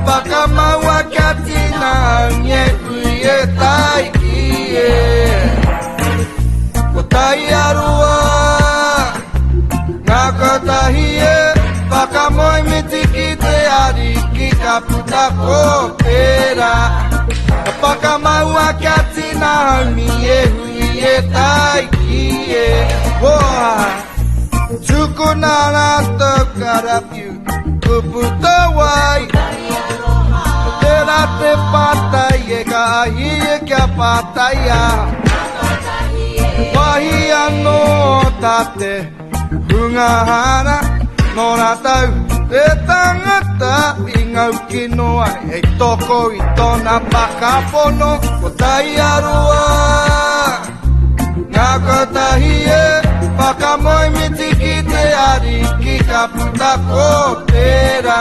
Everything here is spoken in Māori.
Baka mawakati na nye kuye taikie Kotai arua Ngakotahie Baka moi mitikite ariki kaputa kopera Baka mawakati na nye kuye taikie Chuku nana tokarapiu Kuputawai Te pataya kahiye kya pataya Wahia no tate Hungahana no natau Te tangata ingau kinoa E toko itona pakapono Kotai arua Ngakotahie Pakamoi mitikite ariki kaputa kopera